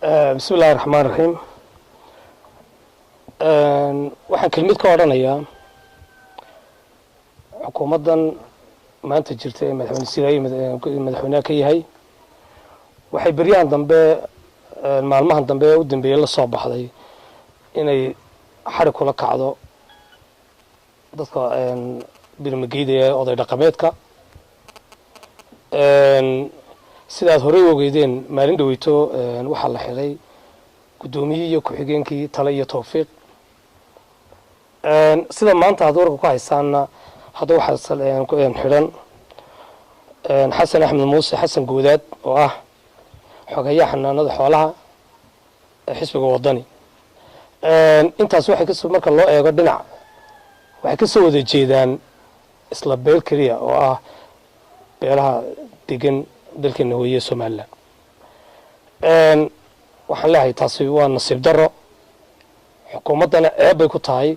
بسم الله الرحمن الرحيم. waxaan kelmid ka oranayaa xukuumadan maanta jirta ee madaxweyne Siraayi madaxweynaha ka yahay waxay bariyaan dambe maalmahan dambe u dambeeyay la soo baxday inay xarig kula kacdo dadka birmageeda ee oday dhaqameedka sidaad hore ogeydeen maalin dhaweyto waxa la xiray gudoomiye iyo ku-xigeenkii tale iyo tawfiiq sida maanta aad warka ku haysaana hadda waxa xiran xasan axmed muuse xasan goodaad oo ah xogayaha xanaanada xoolaha ee xisbiga wadani intaas waxay ka soo marka loo eego dhinac waxay ka soo wada jeedaan isla beel kaliya oo ah beelaha degan dalkeena hooyada Soomaaliland waxaan leeyahay taasi waa nasiib darro xukuumadana ceeb bay ku tahay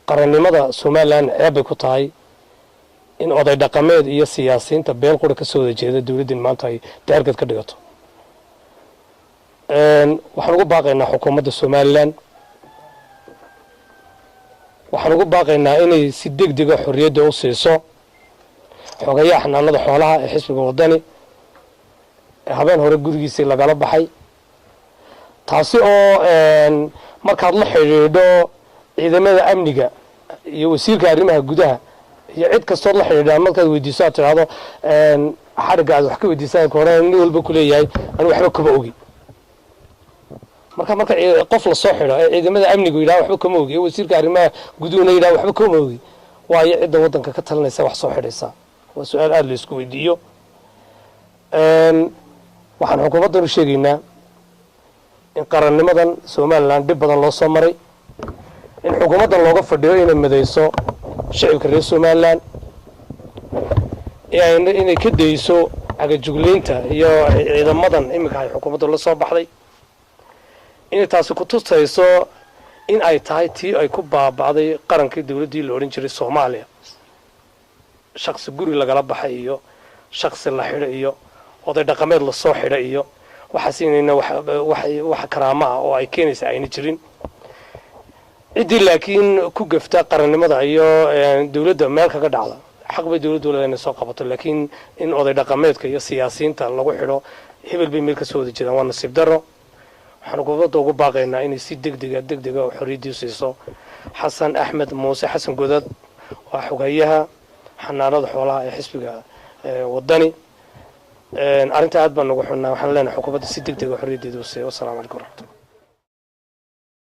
qarannimada Soomaaliland ceeb bay ku tahay in oday dhaqameed iyo siyaasiyiinta beel qura ka soo wada jeeda dawladda maanta ay taargad ka dhigato waxaan ugu baaqaynaa xukuumadda Soomaaliland waxaan ugu baaqaynaa inay si degdeg ah xorriyadda u siiso xogayaha xanaanada xoolaha ee xisbiga wadani habeen hore gurigiisa lagala baxay taasi oo markaad la xiriidho ciidamada amniga iyo wasiirka arrimaha gudaha iyo cid kastoo la xiriidha markaad weydiiso aad tiraahdo xariga aad wax ka weydiisaan hore nin walba ku leeyahay aan waxba kaba ogi marka qof la soo xiro ciidamada amnigu yiraahdo waxba kama ogi wasiirka arrimaha guduhuna yiraahdo waxba kama ogi waayo cidda wadanka ka talinaysa wax soo xiraysa waa su'aal aad la isku weydiiyo waxaan xukuumaddan u sheegaynaa in qarannimadan Soomaaliland dib badan loo soo maray in xukuumaddan looga fadhiyo inay midayso shacabka reer Soomaaliland inay ka dayso agajugleynta iyo ciidamadan imika ay xukuumadda la soo baxday inay taasi ku tusayso in ay tahay tii ay ku baabacday qarankii dawladdii la oran jiray Soomaaliya shakhsi guri lagala baxay iyo shakhsi la xidhay iyo oday dhaqameed la soo xidhay iyo waxa siinayna wax karaama ah oo ay keenaysa ayna jirin cidii laakiin ku gafta qarannimada iyo dawladda meel kaga dhacda xaq bay dawladdu leedahay soo qabato laakiin in oday dhaqameedka iyo siyaasiyiinta lagu xidho hebel bay meel ka soo wada jeedaan waa nasiib darro waxaan xukuumadda ugu baaqaynaa inay si degdeg ah xorriyadda siiso xasan axmed muuse xasan goodaad waa xogayaha xanaanada xoolaha ee xisbiga wadani arrinta aad baan ugu xunnaa waxaan leenahay xukuumadda si degdeg ah xorriyaddeeda u siiyo. Wassalaamu calaykum.